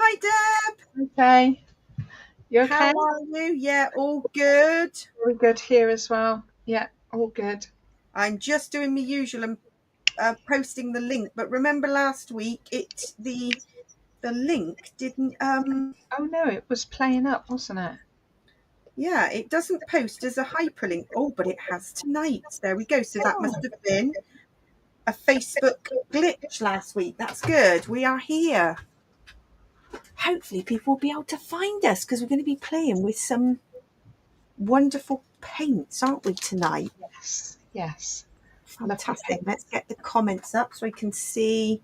Hi, Deb. Okay. You okay? How are you? Yeah, all good. Very good here as well. Yeah, all good. I'm just doing my usual and posting the link. But remember last week, the link didn't. Oh no, it was playing up, wasn't it? Yeah, it doesn't post as a hyperlink. Oh, but it has tonight. There we go. So that must have been a Facebook glitch last week. That's good. We are here. Hopefully, people will be able to find us because we're going to be playing with some wonderful paints, aren't we, tonight? Yes. Fantastic. Let's get the comments up so we can see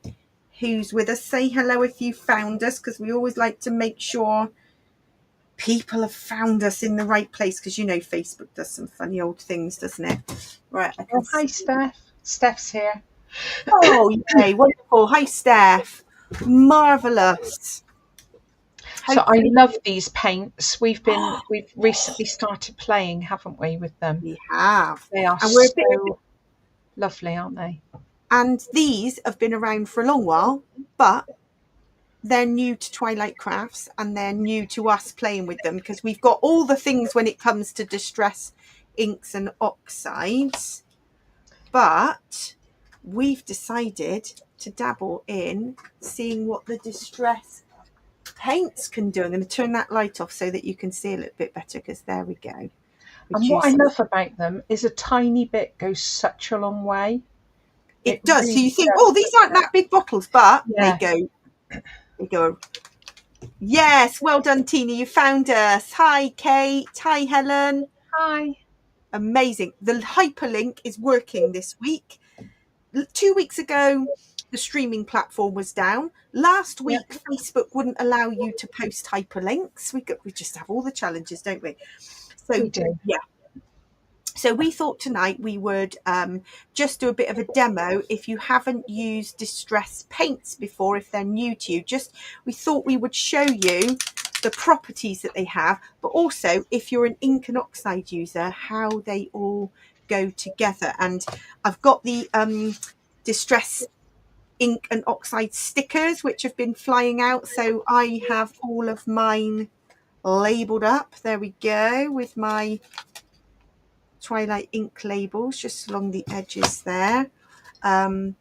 who's with us. Say hello if you found us, because we always like to make sure people have found us in the right place, because you know Facebook does some funny old things, doesn't it? Right. Hi, Steph. Steph's here. Oh, yay. Wonderful. Hi, Steph. Marvellous. So I love these paints. We've recently started playing, haven't we, with them? We have. They are And so lovely, aren't they? And these have been around for a long while, but they're new to Twilight Crafts and they're new to us playing with them, because we've got all the things when it comes to distress inks and oxides, but we've decided to dabble in seeing what the distress paints can do. I'm going to turn that light off so that you can see a little bit better, because there we go. And what I love about them is a tiny bit goes such a long way. It does. Really, so you think, oh, these aren't that big bottles, but yeah. They go. Yes, well done, Tina. You found us. Hi, Kate. Hi, Helen. Hi. Amazing. The hyperlink is working this week. 2 weeks ago, the streaming platform was down. Last week, Facebook wouldn't allow you to post hyperlinks. We just have all the challenges, don't we? So we do. Yeah. So we thought tonight we would just do a bit of a demo. If you haven't used distress paints before, if they're new to you, we thought we would show you the properties that they have, but also if you're an ink and oxide user, how they all go together. And I've got the distress ink and oxide stickers, which have been flying out. So I have all of mine labelled up. There we go, with my Twilight ink labels just along the edges there. And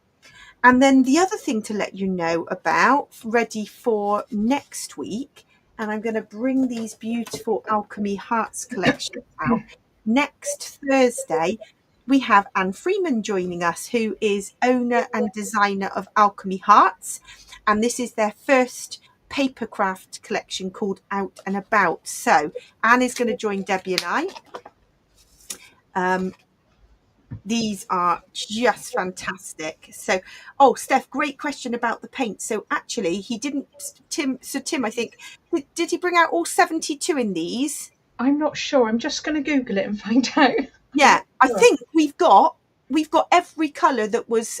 then the other thing to let you know about, ready for next week, and I'm going to bring these beautiful Alchemy Hearts collections out. Next Thursday, we have Anne Freeman joining us, who is owner and designer of Alchemy Hearts. And this is their first papercraft collection called Out and About. So Anne is going to join Debbie and I. These are just fantastic. So, Steph, great question about the paint. So actually he didn't, Tim, I think, did he bring out all 72 in these? I'm not sure. I'm just going to Google it and find out. Yeah, I think we've got every colour that was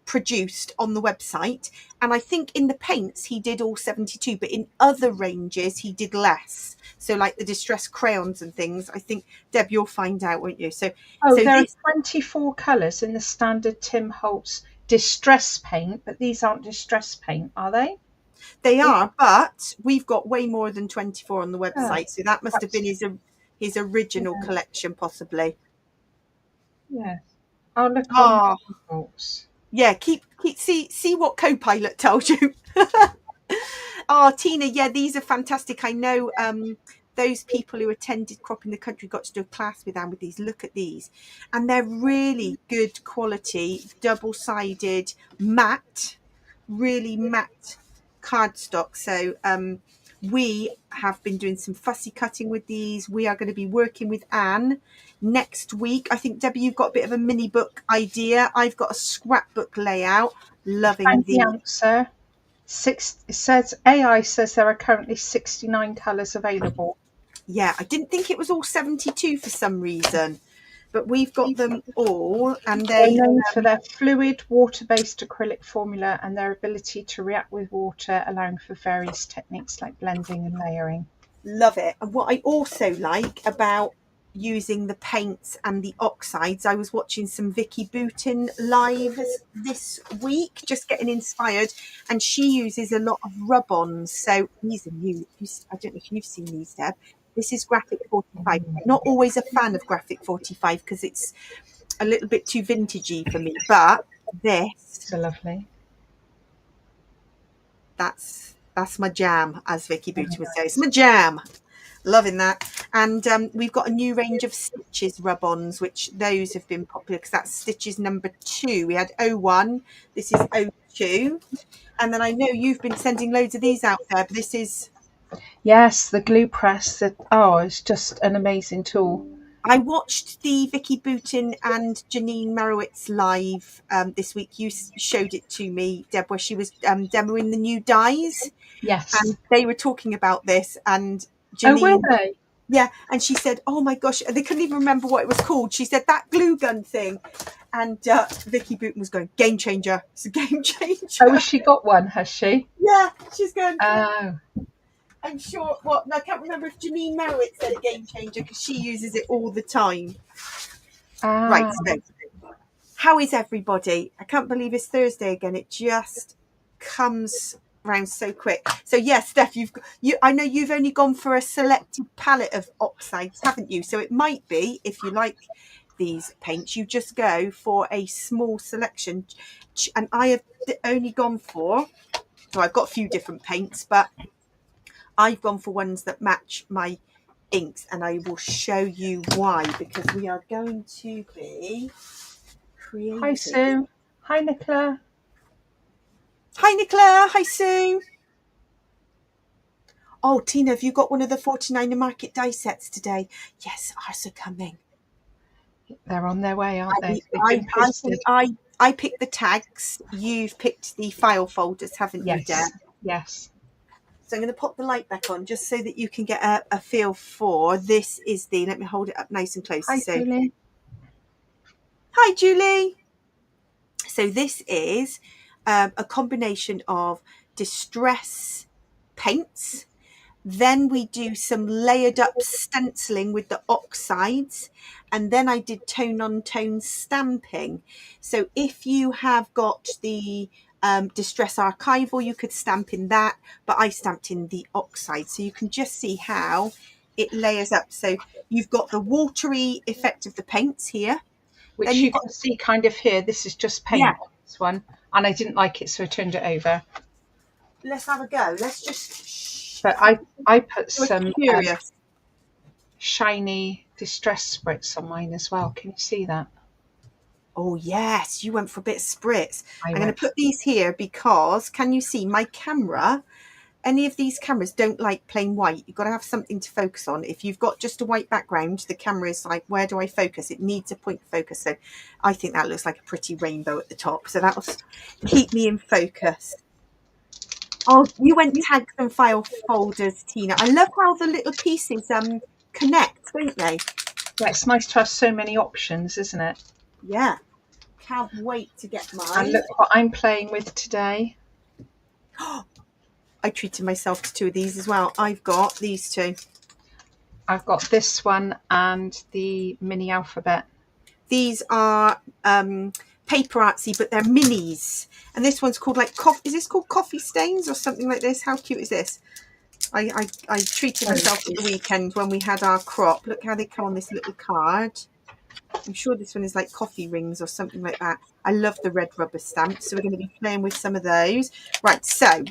produced on the website, and I think in the paints he did all 72, but in other ranges he did less. So like the distress crayons and things, I think, Deb, you'll find out, won't you? So there are 24 colours in the standard Tim Holtz distress paint, but these aren't distress paint, are they? They are, but we've got way more than 24 on the website, so that must have been his original collection, possibly. Yeah. I'll look on Holtz. Yeah, see what Copilot tells you. Tina, yeah, these are fantastic. I know those people who attended Crop in the Country got to do a class with Anne with these. Look at these. And they're really good quality, double-sided, matte, really matte cardstock. So we have been doing some fussy cutting with these. We are going to be working with Anne next week. I think, Debbie, you've got a bit of a mini book idea. I've got a scrapbook layout. Loving the answer. It says AI says there are currently 69 colours available. Yeah, I didn't think it was all 72 for some reason, but we've got them all, and they're known for their fluid water-based acrylic formula and their ability to react with water, allowing for various techniques like blending and layering. Love it. And what I also like about using the paints and the oxides. I was watching some Vicki Boutin lives this week, just getting inspired, and she uses a lot of rub-ons. So these are new. I don't know if you've seen these, Deb. This is Graphic 45. Not always a fan of Graphic 45 because it's a little bit too vintagey for me, but this, So lovely. that's my jam, as Vicki Boutin would say. It's my jam. Loving that. And we've got a new range of Stitches rub-ons, which those have been popular because that's Stitches number 2. We had 01, this is 02. And then I know you've been sending loads of these out there, but this is... Yes, the glue press. It's just an amazing tool. I watched the Vicki Boutin and Janine Marowitz live this week. You showed it to me, Deb, where she was demoing the new dies. Yes. And they were talking about this, and Oh, Janine... were they? Yeah, and she said, oh my gosh, they couldn't even remember what it was called. She said, that glue gun thing. And Vicki Boutin was going, game changer. It's a game changer. Oh, has she got one, has she? Yeah, she's going, Oh. I'm sure, I can't remember if Janine Merritt said game changer because she uses it all the time. Right, so how is everybody? I can't believe it's Thursday again. It just comes round so quick. So yes, Steph, I know you've only gone for a selected palette of oxides, haven't you? So it might be, if you like these paints, you just go for a small selection. And I have only gone for, so I've got a few different paints, but I've gone for ones that match my inks, and I will show you why, because we are going to be creating. Hi, Sue. Hi, Nicola. Hi, Nicola. Hi, Sue. Oh, Tina, have you got one of the 49er Market die sets today? Yes, ours are coming. They're on their way, aren't they? I picked the tags. You've picked the file folders, haven't you, Deb? Yes. So I'm going to pop the light back on just so that you can get a feel for this. Is the, let me hold it up nice and close. Hi, Julie. Hi, Julie. So this is a combination of distress paints. Then we do some layered up stenciling with the oxides. And then I did tone on tone stamping. So if you have got the Distress Archival, you could stamp in that, but I stamped in the oxide. So you can just see how it layers up. So you've got the watery effect of the paints here. Which you can see kind of here. This is just paint on this one. And I didn't like it, so I turned it over. Let's have a go. Let's just... But I put some shiny distress spritz on mine as well. Can you see that? Oh, yes. You went for a bit of spritz. I'm going to put these here because, can you see my camera? Any of these cameras don't like plain white. You've got to have something to focus on. If you've got just a white background, the camera is like, where do I focus? It needs a point of focus. So I think that looks like a pretty rainbow at the top. So that'll keep me in focus. Oh, you went tags and file folders, Tina. I love how the little pieces connect, don't they? Yeah, it's nice to have so many options, isn't it? Yeah. Can't wait to get mine. And look what I'm playing with today. I treated myself to 2 of these as well. I've got these 2. I've got this one and the mini alphabet. These are paper artsy, but they're minis. And this one's called like is this called Coffee Stains or something like this? How cute is this? I treated myself at the weekend when we had our crop. Look how they come on this little card. I'm sure this one is like coffee rings or something like that. I love the red rubber stamps, so we're going to be playing with some of those. Right, so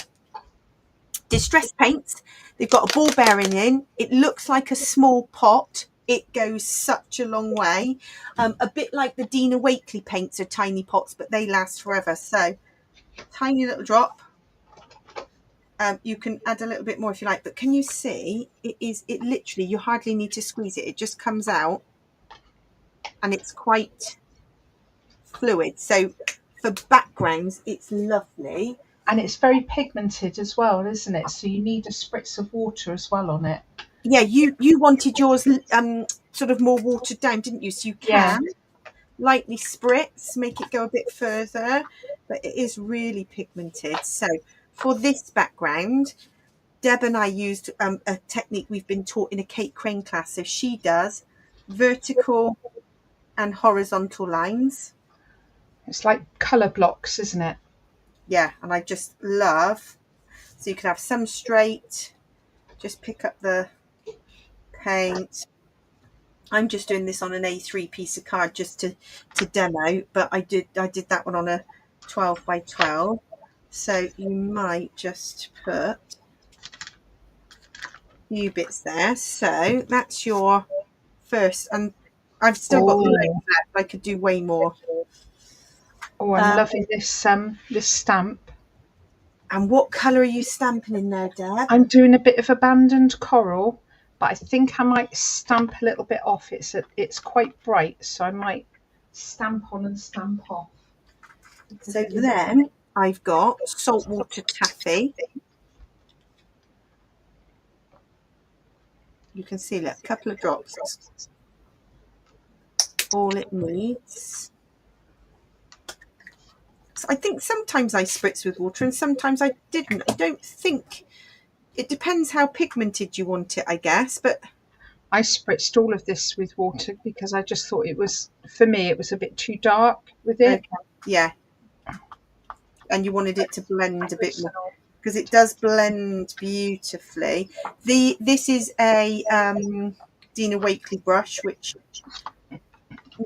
distress paints. They've got a ball bearing in. It looks like a small pot. It goes such a long way. A bit like the Dina Wakley paints are tiny pots, but they last forever. So tiny little drop. You can add a little bit more if you like, but can you see it literally, you hardly need to squeeze it. It just comes out and it's quite fluid. So for backgrounds, it's lovely. And it's very pigmented as well, isn't it? So you need a spritz of water as well on it. Yeah, you wanted yours sort of more watered down, didn't you? So you can lightly spritz, make it go a bit further, but it is really pigmented. So for this background, Deb and I used a technique we've been taught in a Kate Crane class. So she does vertical and horizontal lines. It's like colour blocks, isn't it? Yeah, and I just love, so you can have some straight, just pick up the paint. I'm just doing this on an A3 piece of card just to demo, but I did that one on a 12 by 12. So you might just put a few bits there. So that's your first, and I've still got loads left. I could do way more. Oh, I'm loving this stamp. And what colour are you stamping in there, Deb? I'm doing a bit of abandoned coral, but I think I might stamp a little bit off. It's quite bright, so I might stamp on and stamp off. So then I've got saltwater taffy. You can see, look, a couple of drops. All it needs. So I think sometimes I spritz with water and sometimes I didn't. I don't think, it depends how pigmented you want it, I guess, but I spritzed all of this with water because I just thought it was, for me, it was a bit too dark with it. okay, yeah. And you wanted it to blend a bit more, because it does blend beautifully. This is a Dina Wakley brush, which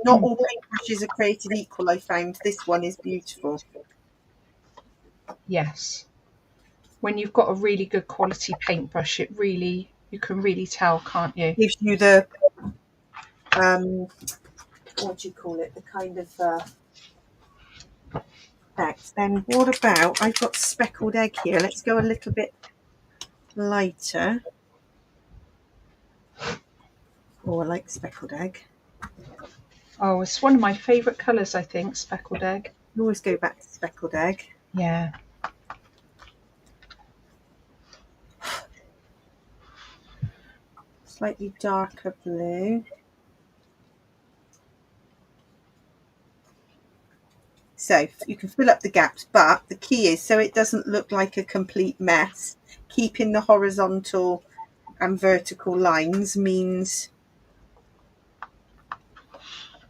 not all paintbrushes are created equal, I found. This one is beautiful. Yes. When you've got a really good quality paintbrush, you can really tell, can't you? Gives you the what do you call it? The kind of effect. Then what about, I've got speckled egg here. Let's go a little bit lighter. Oh, I like speckled egg. Oh, it's one of my favourite colours, I think, speckled egg. You always go back to speckled egg. Yeah. Slightly darker blue. So you can fill up the gaps, but the key is, so it doesn't look like a complete mess, keeping the horizontal and vertical lines means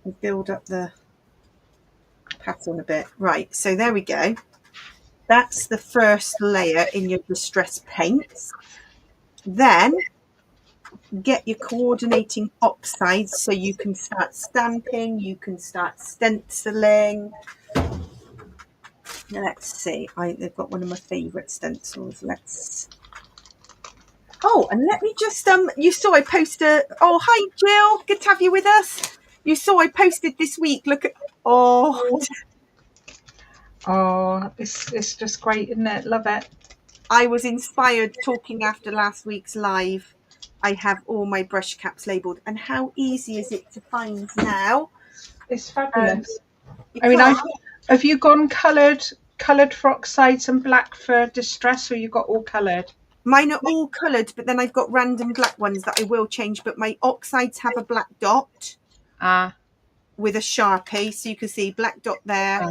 we build up the pattern a bit. Right, so there we go. That's the first layer in your distress paints. Then get your coordinating oxides so you can start stamping, you can start stenciling. Let's see, they've got one of my favourite stencils. Oh, and let me just, you saw I posted, oh, hi Jill, good to have you with us. You saw I posted this week, look at, oh, it's just great, isn't it? Love it. I was inspired talking after last week's live. I have all my brush caps labelled, and how easy is it to find now? It's fabulous. I mean, have you gone coloured for oxides and black for distress, or you got all coloured? Mine are all coloured, but then I've got random black ones that I will change, but my oxides have a black dot with a Sharpie, so you can see black dot there.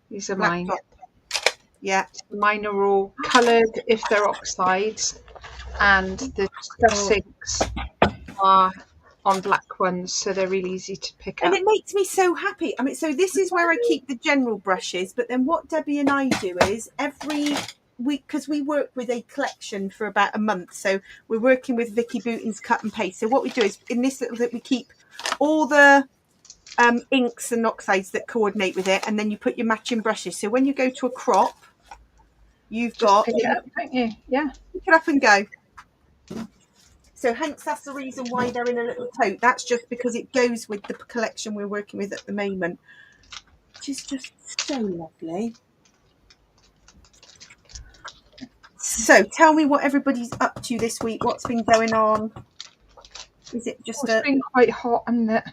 These are mine. Dot. Yeah. Mine are all coloured if they're oxides, and the distress inks are on black ones, so they're really easy to pick up. And it makes me so happy. I mean, so this is where I keep the general brushes, but then what Debbie and I do is every week, because we work with a collection for about a month, so we're working with Vicki Boutin's Cut and Paste. So what we do is in this little bit we keep all the inks and oxides that coordinate with it, and then you put your matching brushes. So when you go to a crop, you've got pick it up, don't you? Yeah, pick it up and go. So hence that's the reason why they're in a little tote. That's just because it goes with the collection we're working with at the moment, which is just so lovely. So tell me what everybody's up to this week. What's been going on? Is it just it's been quite hot, hasn't it?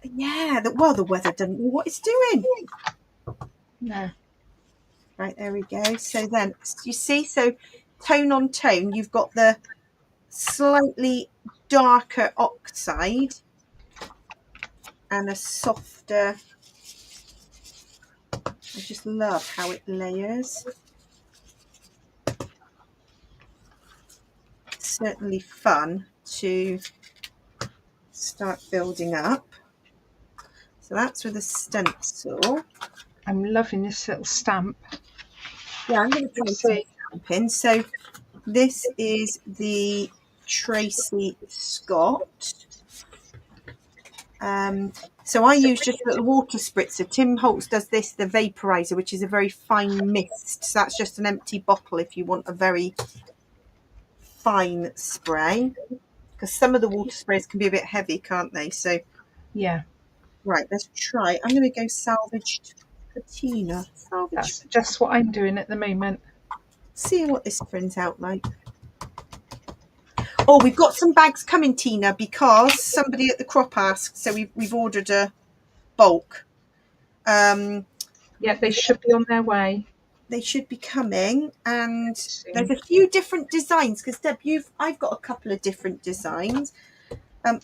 Yeah, well, the weather doesn't know what it's doing. No. Right, there we go. So then, you see, so tone on tone, you've got the slightly darker oxide and a softer. I just love how it layers. It's certainly fun to start building up. So that's with a stencil. I'm loving this little stamp. Yeah, I'm going to try some stamping. So this is the Tracy Scott. So I use just a little water spritzer. Tim Holtz does this, the vaporizer, which is a very fine mist. So that's just an empty bottle if you want a very fine spray. Because some of the water sprays can be a bit heavy, can't they? So yeah. Right, let's try. I'm going to go salvaged patina. That's just what I'm doing at the moment. See what this prints out like. Oh, we've got some bags coming, Tina, because somebody at the crop asked. So we've ordered a bulk. Yeah, they should be on their way. They should be coming, and there's a few different designs. Because Deb, I've got a couple of different designs.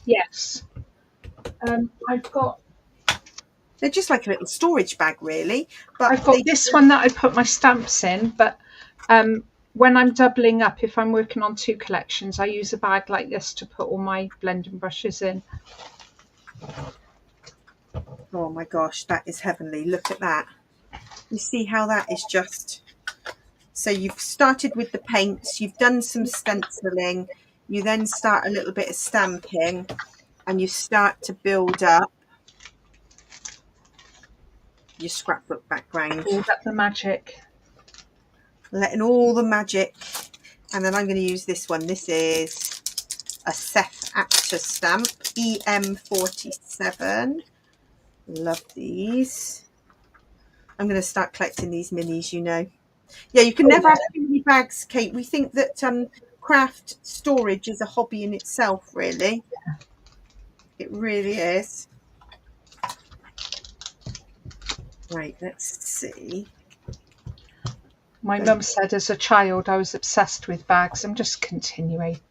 Yes. I've got. They're just like a little storage bag, really. But I've got this one that I put my stamps in, but when I'm doubling up, if I'm working on 2 collections, I use a bag like this to put all my blending brushes in. Oh my gosh, that is heavenly. Look at that. You see how that is just... So you've started with the paints, you've done some stenciling, you then start a little bit of stamping, and you start to build up your scrapbook background. Build up the magic. Letting all the magic. And then I'm going to use this one. This is a Seth Actor stamp, EM47. Love these. I'm going to start collecting these minis, you know. Yeah, you can never have too many bags, Kate. We think that craft storage is a hobby in itself, really. It really is. Right, let's see. My mum said as a child I was obsessed with bags. I'm just continuing.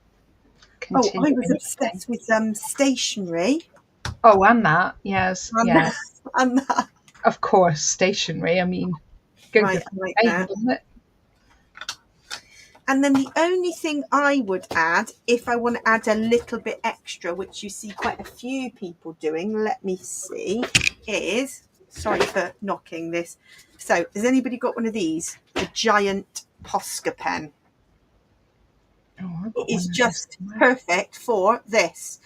I was obsessed with stationery. Oh, and that, yes. Yeah. And that. Of course, stationery. I mean, right, I like that. And then the only thing I would add, if I want to add a little bit extra, which you see quite a few people doing, let me see, is, sorry for knocking this. So has anybody got one of these? The giant Posca pen. It is just perfect for this.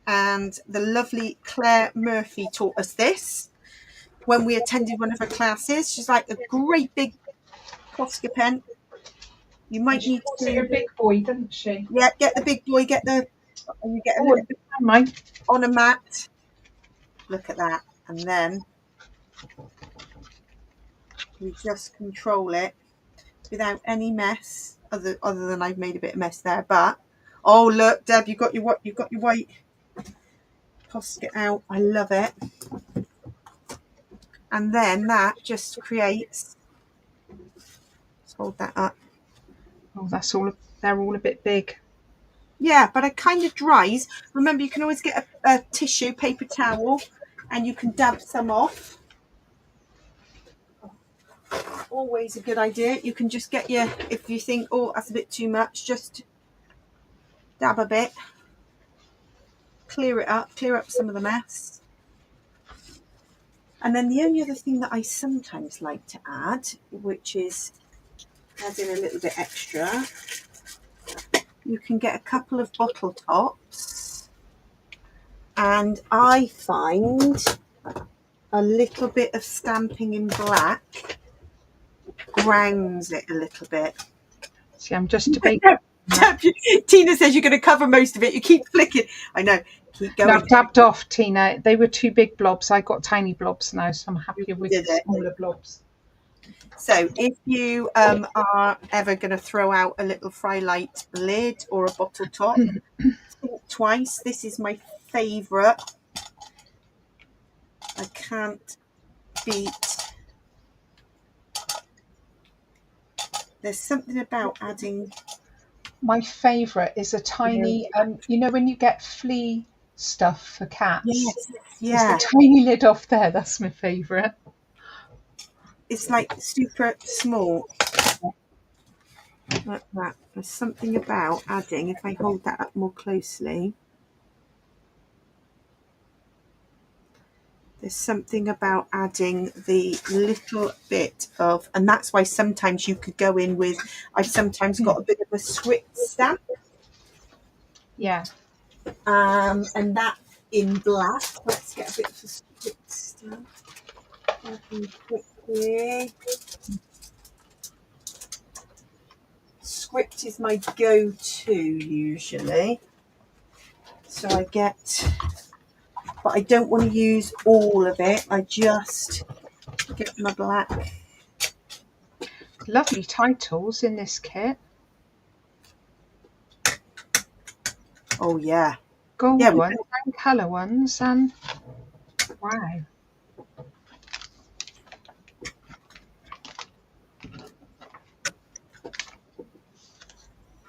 And the lovely Claire Murphy taught us this when we attended one of her classes. She's like a great big Posca pen. You might need to. Her big boy, didn't she? Yeah, get the big boy. Get the. And you get a little bit on a mat. Look at that, and then you just control it without any mess. Other than I've made a bit of mess there, but oh look, Deb, you got your white Posca out. I love it. And then that just creates. Let's hold that up. Oh, that's all. They're all a bit big. Yeah, but it kind of dries. Remember, you can always get a tissue, paper towel, and you can dab some off. Always a good idea. You can just get your, if you think, oh, that's a bit too much, just dab a bit. Clear up some of the mess. And then the only other thing that I sometimes like to add, which is adding a little bit extra, you can get a couple of bottle tops, and I find a little bit of stamping in black grounds it a little bit. See, I'm just debating. Tina says you're going to cover most of it. You keep flicking. I know. Keep going. No, I've dabbed off, Tina. They were too big blobs. I got tiny blobs now, so I'm happier with smaller blobs. So if you are ever going to throw out a little Frylight lid or a bottle top, think twice. This is my favourite. I can't beat. There's something about adding. My favourite is a tiny, you know, when you get flea stuff for cats. Yes. Yeah. There's a tiny lid off there. That's my favourite. It's like super small. Like that. There's something about adding, if I hold that up more closely. There's something about adding the little bit of, and that's why sometimes you could go in with, I've sometimes got a bit of a script stamp. Yeah. And that in black. Let's get a bit of a script stamp. Quickly. Script is my go-to usually. So I get, but I don't want to use all of it. I just get my black. Lovely titles in this kit. Oh yeah. Gold Yeah, ones and colour ones, and wow.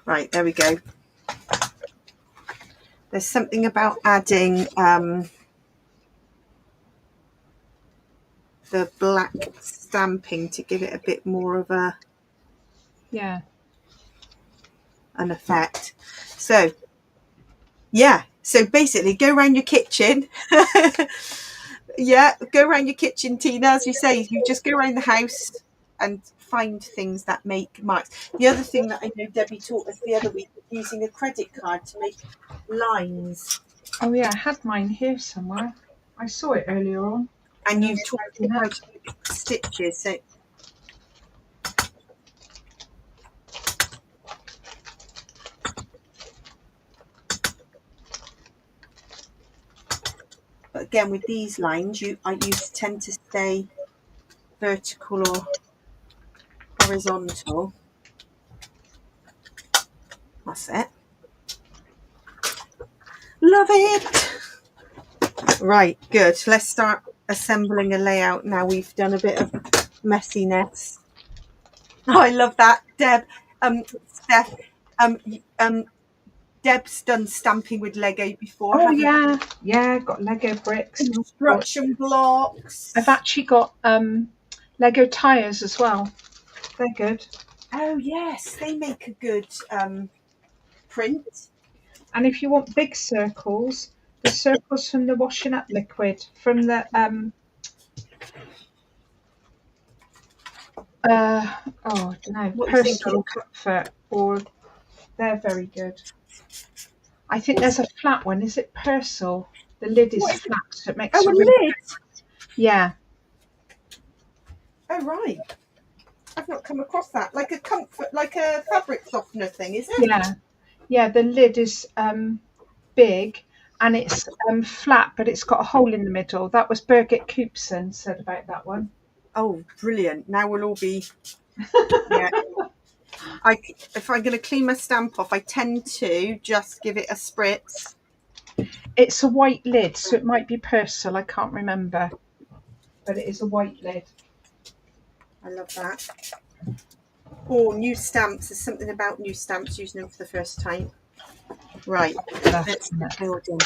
Right, there we go. There's something about adding the black stamping to give it a bit more of a an effect. So yeah, so basically go around your kitchen. Yeah, go around your kitchen, Tina. As you say, you just go around the house and find things that make marks. The other thing that I know Debbie taught us the other week was using a credit card to make lines. Oh yeah, I had mine here somewhere. I saw it earlier on. And you've taught me how to make stitches. So but again, with these lines, you tend to stay vertical or horizontal. That's it. Love it. Right, good. Let's start assembling a layout now. We've done a bit of messiness. Oh, I love that, Deb. Steph. Deb's done stamping with Lego before. Oh yeah, yeah. Got Lego bricks, construction blocks. I've actually got Lego tires as well. They're good. Oh yes, they make a good print. And if you want big circles, the circles from the washing up liquid from the I don't know, personal comfort, or they're very good. I think there's a flat one. Is it Persil? The lid is flat, so it makes a really lid. Yeah. Oh right. I've not come across that. Like a comfort, like a fabric softener thing, is it? Yeah. Yeah, the lid is big and it's flat, but it's got a hole in the middle. That was Birgit Coopson said about that one. Oh, brilliant. Now we'll all be... Yeah. If I'm going to clean my stamp off, I tend to just give it a spritz. It's a white lid, so it might be Persil. I can't remember. But it is a white lid. I love that. Oh, new stamps. There's something about new stamps, using them for the first time. Right, let's get building.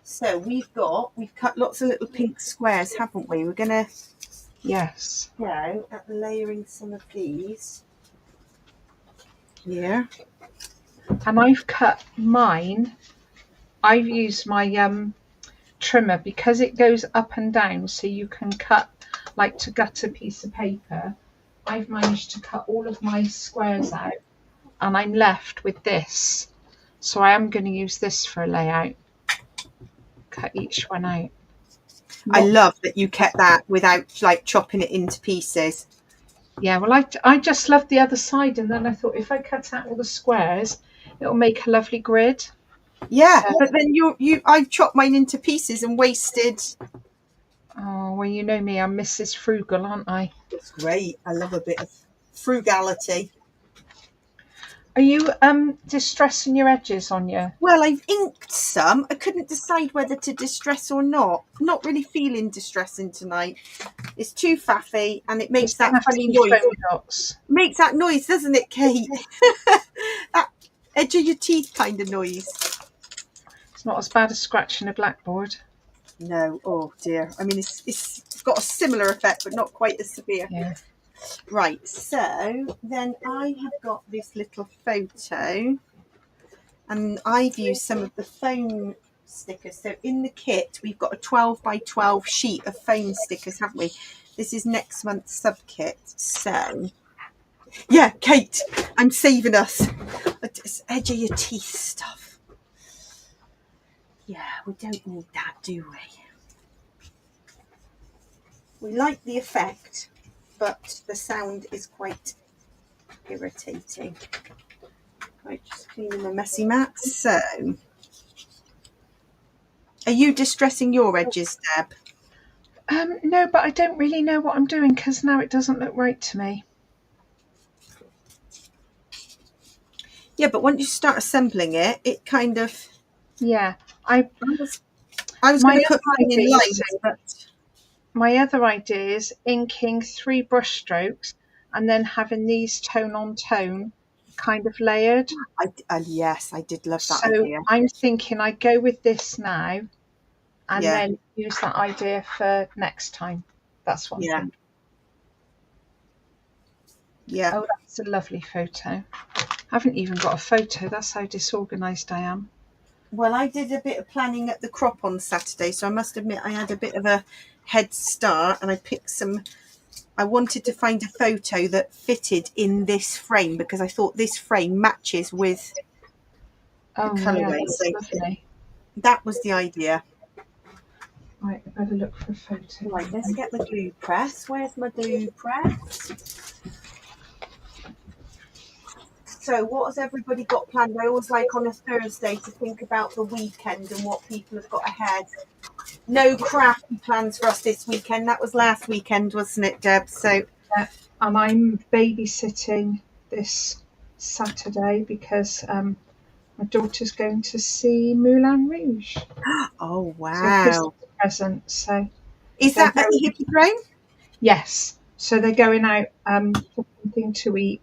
So we've cut lots of little pink squares, haven't we? We're going to go at layering some of these. Yeah. And I've cut mine. I've used my trimmer because it goes up and down, so you can cut like to gut a piece of paper. I've managed to cut all of my squares out, and I'm left with this. So I am going to use this for a layout. Cut each one out. I love that you kept that without like chopping it into pieces. Yeah, well, I just loved the other side, and then I thought if I cut out all the squares, it'll make a lovely grid. Yeah, but then I've chopped mine into pieces and wasted. Oh, well, you know me, I'm Mrs. Frugal, aren't I? It's great. I love a bit of frugality. Are you distressing your edges on your... Well, I've inked some. I couldn't decide whether to distress or not. Not really feeling distressing tonight. It's too faffy, and it makes that funny noise. Makes that noise, doesn't it, Kate? That edge of your teeth kind of noise. It's not as bad as scratching a blackboard. No. Oh dear. I mean, it's got a similar effect, but not quite as severe. Yeah. Right, so then I have got this little photo, and I've used some of the foam stickers. So in the kit, we've got a 12 by 12 sheet of foam stickers, haven't we? This is next month's sub kit. So yeah, Kate, I'm saving us. It's edge of your teeth stuff. Yeah, we don't need that, do we? We like the effect, but the sound is quite irritating. Right, just cleaning my messy mat. So, are you distressing your edges, Deb? No, but I don't really know what I'm doing because now it doesn't look right to me. Yeah, but once you start assembling it, it kind of... Yeah, I was going to put mine in lines, but... My other idea is inking 3 brush strokes and then having these tone on tone kind of layered. Yes, I did love that So idea. I'm thinking I go with this now and Yeah. then use that idea for next time. That's what I'm thinking. Yeah. Oh, that's a lovely photo. I haven't even got a photo. That's how disorganised I am. Well, I did a bit of planning at the crop on Saturday, so I must admit I had a bit of a head start, and I picked some... I wanted to find a photo that fitted in this frame because I thought this frame matches with the colourway. Yeah, So lovely. that was the idea. Right, I better look for a photo. Right, let's get the glue press. Where's my glue press? So what has everybody got planned? I always like on a Thursday to think about the weekend and what people have got ahead. No crafty plans for us this weekend. That was last weekend, wasn't it, Deb? So, yeah, and I'm babysitting this Saturday because my daughter's going to see Moulin Rouge. oh wow! So Christmas present. So is that at the Hippodrome? Yes. So they're going out for something to eat,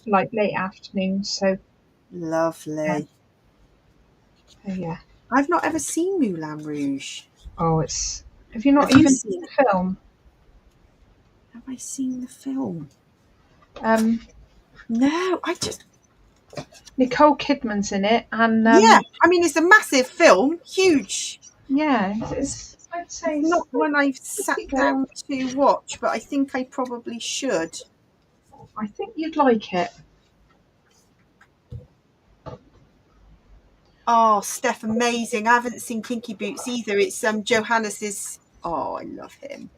like late afternoon. So lovely. Yeah. I've not ever seen Moulin Rouge. Oh, it's. Have you not even seen the film? Have I seen the film? No, I just. Nicole Kidman's in it, and yeah, I mean it's a massive film, huge. Yeah, I'd say it's not one I've sat down to watch, but I think I probably should. I think you'd like it. Oh, Steph, amazing! I haven't seen Kinky Boots either. It's Johannes's. Oh, I love him.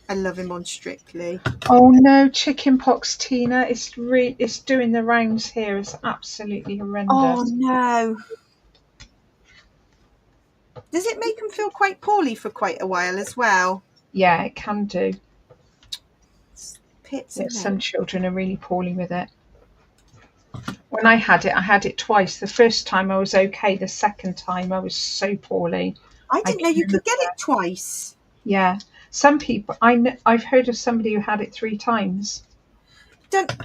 I love him on Strictly. Oh no, chickenpox, Tina! It's doing the rounds here. It's absolutely horrendous. Oh no! Does it make them feel quite poorly for quite a while as well? Yeah, it can do. Pits. Yeah, some children are really poorly with it. When I had it twice. The first time I was okay. The second time I was so poorly. I didn't know you could get it twice. Yeah. Some people, I've heard of somebody who had it 3 times.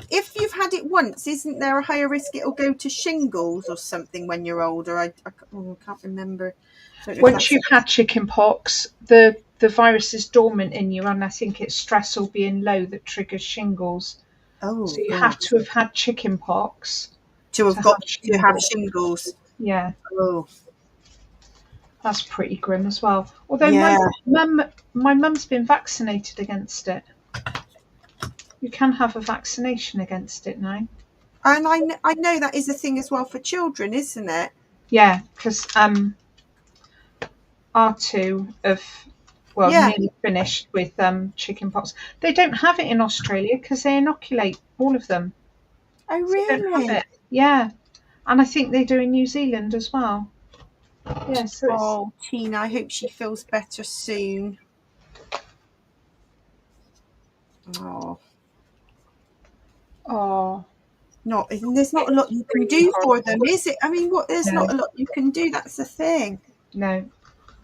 If you've had it once, isn't there a higher risk it'll go to shingles or something when you're older? I can't remember. Once you've had chickenpox, the virus is dormant in you, and I think it's stress or being low that triggers shingles. Oh, so you have to have had chickenpox to have shingles. Yeah. Oh. That's pretty grim as well. Although my mum's been vaccinated against it. You can have a vaccination against it now. And I know that is a thing as well for children, isn't it? Yeah, because R2 have nearly finished with chickenpox. They don't have it in Australia because they inoculate all of them. Oh, really? So they don't have it. Yeah, and I think they do in New Zealand as well. Yeah, so Tina, I hope she feels better soon. There's not a lot you can do for them, is it? I mean, there's not a lot you can do. That's the thing. No.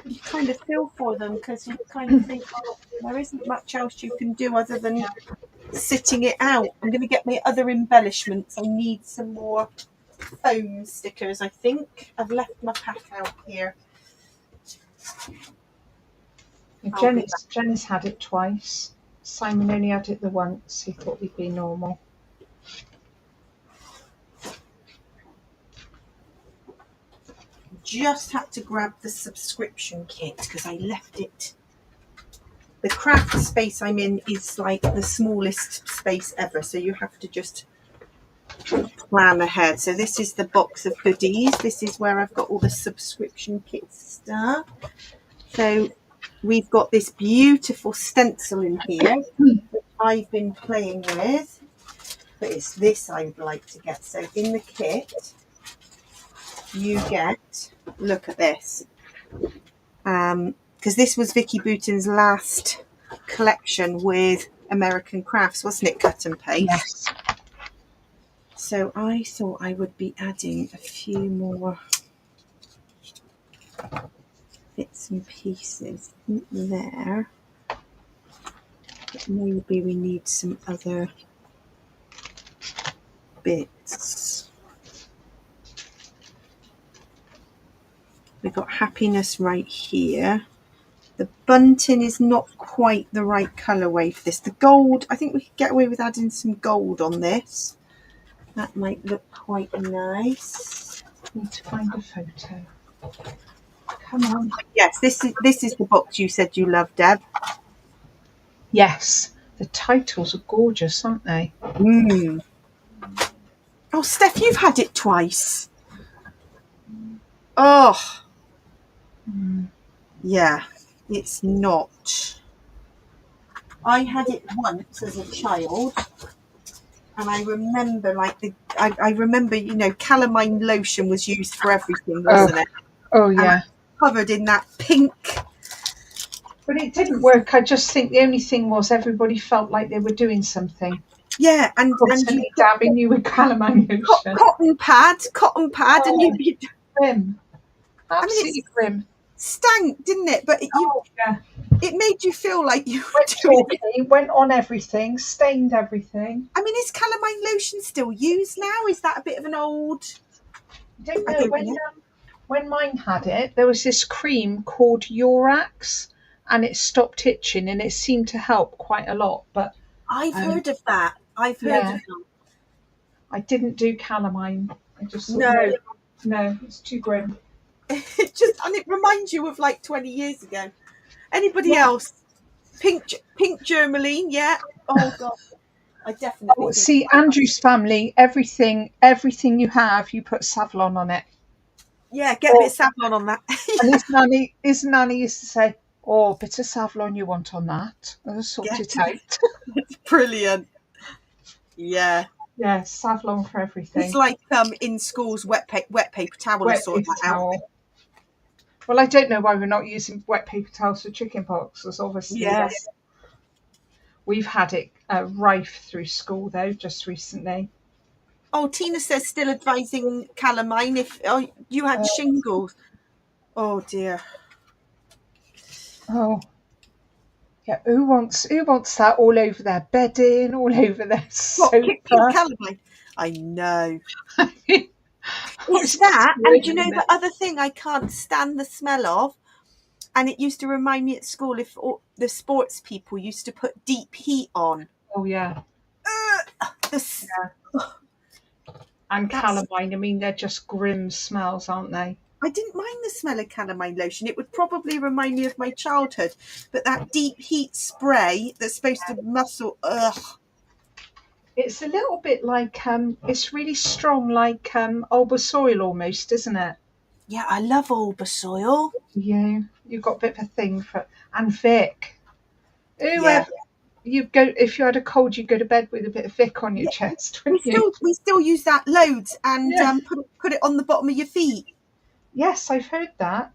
You kind of feel for them because you kind of think, there isn't much else you can do other than sitting it out. I'm going to get my other embellishments. I need some more foam stickers, I think. I've left my pack out here. Jenny's had it twice. Simon only had it the once. He thought he'd be normal. just had to grab the subscription kit because I left it. The craft space I'm in is like the smallest space ever, so you have to just plan ahead. So this is the box of goodies. This is where I've got all the subscription kit stuff. So we've got this beautiful stencil in here that I've been playing with, but it's this I would like to get. So in the kit, you get, look at this, because this was Vicki Boutin's last collection with American Crafts, wasn't it? Cut and paste. Yes. So I thought I would be adding a few more bits and pieces in there. But maybe we need some other bits. We've got happiness right here. The bunting is not quite the right colourway for this. The gold, I think we could get away with adding some gold on this. That might look quite nice. Need to find a photo. Come on. Yes, this is the box you said you loved, Deb. Yes. The titles are gorgeous, aren't they? Mm. Oh, Steph, you've had it twice. Oh. Yeah, it's not. I had it once as a child, and I remember I remember, you know, calamine lotion was used for everything, wasn't it? Oh, yeah. Covered in that pink. But it didn't work. I just think the only thing was everybody felt like they were doing something. Yeah, and you dabbing you with calamine lotion. Cotton pad, and you grim. Absolutely I mean, grim. Stank, didn't it? But it made you feel like you went on everything, stained everything. I mean, is calamine lotion still used now? Is that a bit of an old? I don't know. When mine had it, there was this cream called Urax, and it stopped itching, and it seemed to help quite a lot. But I've heard of that. I've heard of that. I didn't do calamine. I just no, it's too grim. It reminds you of like 20 years ago. Anybody else? Pink Germaline, yeah. Oh God, I definitely. See, Andrew's family, everything you have, you put Savlon on it. Yeah, get a bit of Savlon on that. And his nanny used to say, "Oh, a bit of Savlon you want on that? I'll sort it out." It's brilliant. Yeah. Yeah, Savlon for everything. It's like in schools, wet paper towel or sort that out. Well, I don't know why we're not using wet paper towels for chicken pox, because obviously we've had it rife through school, though, just recently. Oh, Tina says still advising calamine if you had shingles. Oh, dear. Oh. Yeah, who wants that all over their bedding, all over their sofa? Pink calamine. I know. It's that, and you know the other thing I can't stand the smell of, and it used to remind me at school if the sports people used to put deep heat on. Oh yeah. And calamine, I mean, they're just grim smells, aren't they? I didn't mind the smell of calamine lotion. It would probably remind me of my childhood, but that deep heat spray that's supposed to muscle, It's a little bit like, it's really strong, like Albasoil almost, isn't it? Yeah, I love Albasoil. Yeah, you've got a bit of a thing for, and Vic. You go, if you had a cold, you'd go to bed with a bit of Vic on your chest. We still use that loads, and put it on the bottom of your feet. Yes, I've heard that.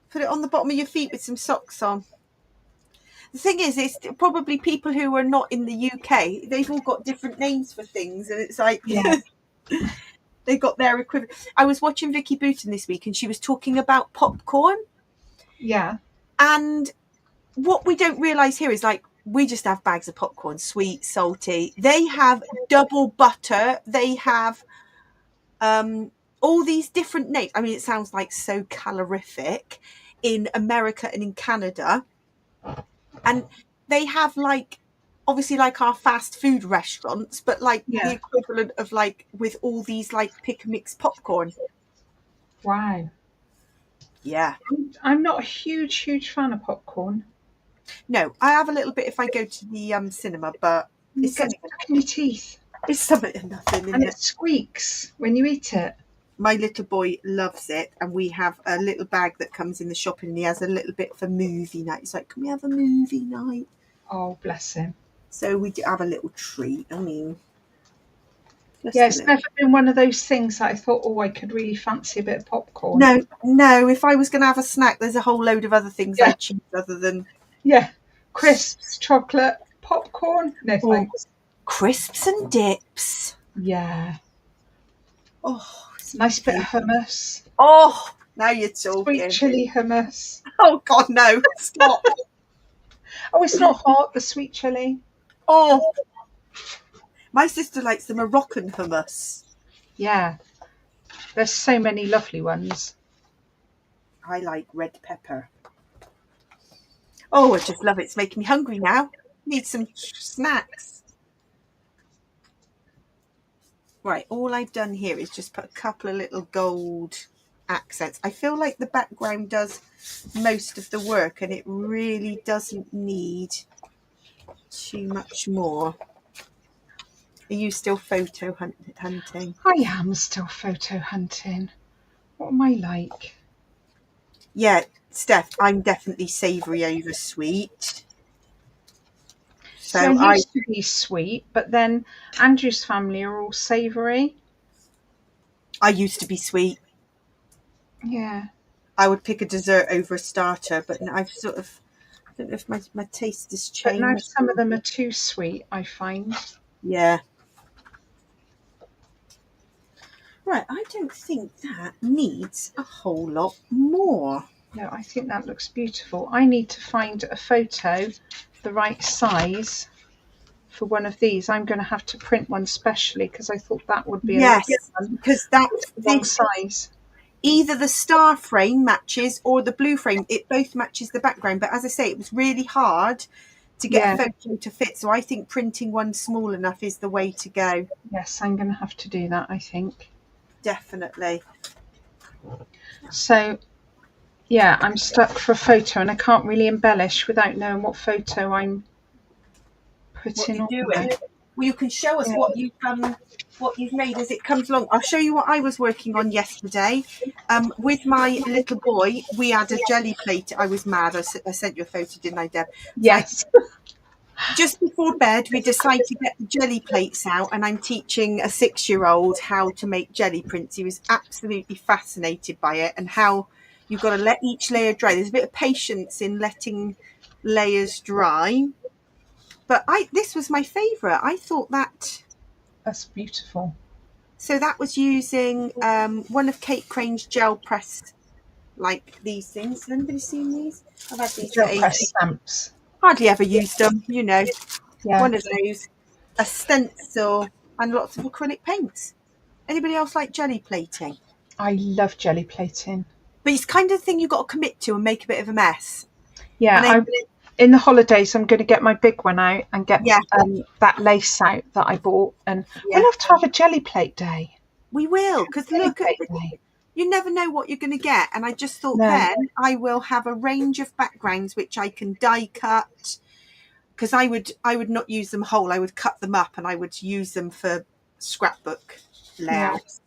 Put it on the bottom of your feet with some socks on. The thing is, it's probably people who are not in the UK. They've all got different names for things, and it's like they got their equivalent. I was watching Vicki Boutin this week, and she was talking about popcorn. Yeah. And what we don't realise here is, like, we just have bags of popcorn, sweet, salty. They have double butter. They have all these different names. I mean, it sounds like so calorific in America and in Canada. And they have, like, obviously like our fast food restaurants, but like the equivalent of like with all these like pick and mix popcorn. Wow. Yeah. I'm not a huge fan of popcorn. No, I have a little bit if I go to the cinema, but It it's gets something. stuck in your teeth. It's something and nothing, And isn't it it? squeaks when you eat it. My little boy loves it, and we have a little bag that comes in the shopping, and he has a little bit for movie night. He's like, "Can we have a movie night?" Oh, bless him. So we do have a little treat. I mean, Yeah, just a it's little. never been one of those things that I thought, oh, I could really fancy a bit of popcorn. No, no. If I was going to have a snack, there's a whole load of other things Yeah, I'd choose other than yeah. Crisps, chocolate, popcorn. No, oh, thanks. crisps and dips. Yeah. Oh, it's my Nice bit of favourite. hummus. Oh, now you're Sweet talking. chili hummus. Oh God, no! Stop. Oh, it's not hot, the sweet chili. Oh, my sister likes the Moroccan hummus. Yeah. There's so many lovely ones. I like red pepper. Oh, I just love it. It's making me hungry now. Need some snacks. Right, all I've done here is just put a couple of little gold accents. I feel like the background does most of the work, and it really doesn't need too much more. Are you still photo hunting? I am still photo hunting. What am I like? Yeah, Steph, I'm definitely savoury over sweet. See, I So used to be sweet, but then Andrew's family are all savoury. I used to be sweet. Yeah. I would pick a dessert over a starter, but now I've sort of, I don't know if my taste has But now changed. some of them are too sweet, I find. Yeah. Right, I don't think that needs a whole lot more. No, I think that looks beautiful. I need to find a photo the right size for one of these. I'm going to have to print one specially because I thought that would be a Yes, lovely one. because that It's the wrong size. either the star frame matches or the blue frame. It both matches the background. But as I say, it was really hard to get a photo to fit. So I think printing one small enough is the way to go. Yes, I'm going to have to do that, I think. Definitely. So, yeah, I'm stuck for a photo and I can't really embellish without knowing what photo I'm putting on there. Well, you can show us what you've made as it comes along. I'll show you what I was working on yesterday. With my little boy, we had a jelly plate. I was mad. I sent you a photo, didn't I, Deb? Yes. Just before bed, we decided to get the jelly plates out, and I'm teaching a 6-year-old how to make jelly prints. He was absolutely fascinated by it, and how you've got to let each layer dry. There's a bit of patience in letting layers dry. But this was my favourite. I thought That's beautiful. so that was using one of Kate Crane's gel press, like these things. Has anybody seen these? I've had these for Gel ages. press stamps. Hardly ever used them, you know. Yeah. One of those, a stencil, and lots of acrylic paints. Anybody else like jelly plating? I love jelly plating. But it's kind of the thing you've got to commit to and make a bit of a mess. Yeah, in the holidays, I'm going to get my big one out and get that lace out that I bought. And we'll have to have a jelly plate day. We will, because look at it. You never know what you're going to get. And I just thought then I will have a range of backgrounds which I can die cut, because I would not use them whole. I would cut them up and I would use them for scrapbook layouts.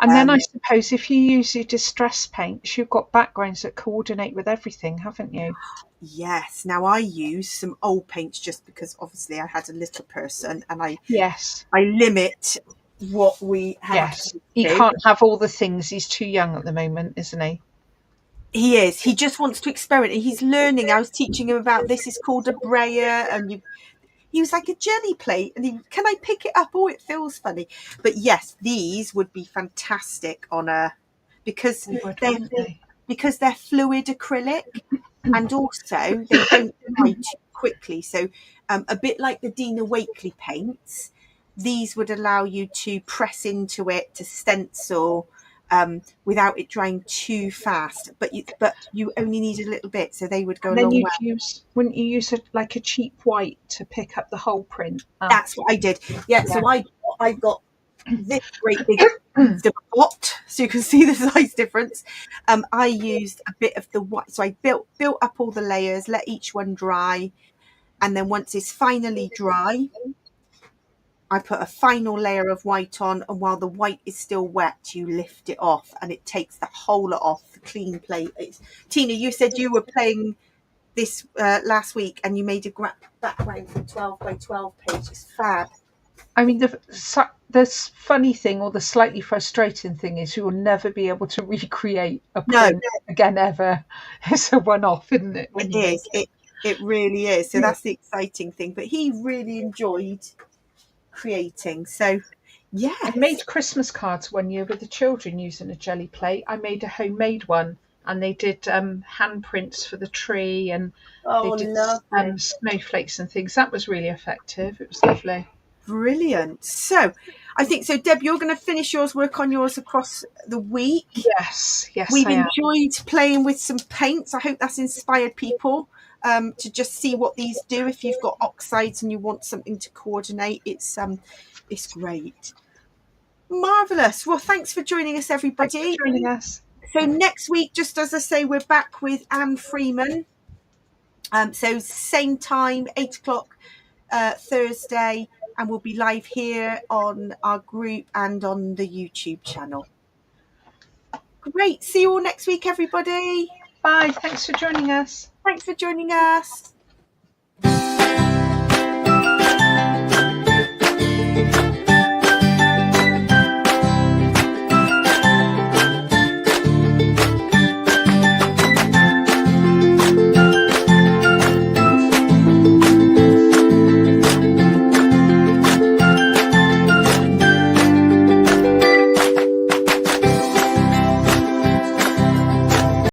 And then I suppose if you use your distress paints, you've got backgrounds that coordinate with everything, haven't you? Yes. Now I use some old paints just because obviously I had a little person, and I limit what we have. Yes, he can't have all the things. He's too young at the moment, isn't he? He is. He just wants to experiment. He's learning. I was teaching him about this. It's called a brayer, and he was like, a jelly plate, and can I pick it up? Oh, it feels funny. But yes, these would be fantastic on because they're fluid acrylic, and also they don't dry too quickly. So a bit like the Dina Wakley paints, these would allow you to press into it to stencil without it drying too fast. But you only need a little bit, so they would go a long way. Wouldn't you use a cheap white to pick up the whole print? That's what I did. Yeah, so I got this great big pot, so you can see the size difference. I used a bit of the white, so I built up all the layers, let each one dry, and then once it's finally dry, I put a final layer of white on, and while the white is still wet, you lift it off, and it takes the whole lot off the clean plate. Tina, you said you were playing this last week, and you made a background for 12 by 12 page. It's fab. I mean, the funny thing, or the slightly frustrating thing, is you will never be able to recreate a print again ever. It's a one-off, isn't it? It is. It really is. So that's the exciting thing. But he really enjoyed creating. So, yeah. I made Christmas cards one year with the children using a jelly plate. I made a homemade one, and they did handprints for the tree, and they did snowflakes and things. That was really effective. It was lovely. Brilliant. So I think so, Deb, you're going to finish work on yours across the week. Yes, We've enjoyed playing with some paints. I hope that's inspired people to just see what these do. If you've got oxides and you want something to coordinate, it's great. Marvellous. Well, thanks for joining us, everybody. Thanks for joining us. So next week, just as I say, we're back with Anne Freeman. So same time, 8 o'clock Thursday, and we'll be live here on our group and on the YouTube channel. Great. See you all next week, everybody. Bye. Thanks for joining us. Thanks for joining us.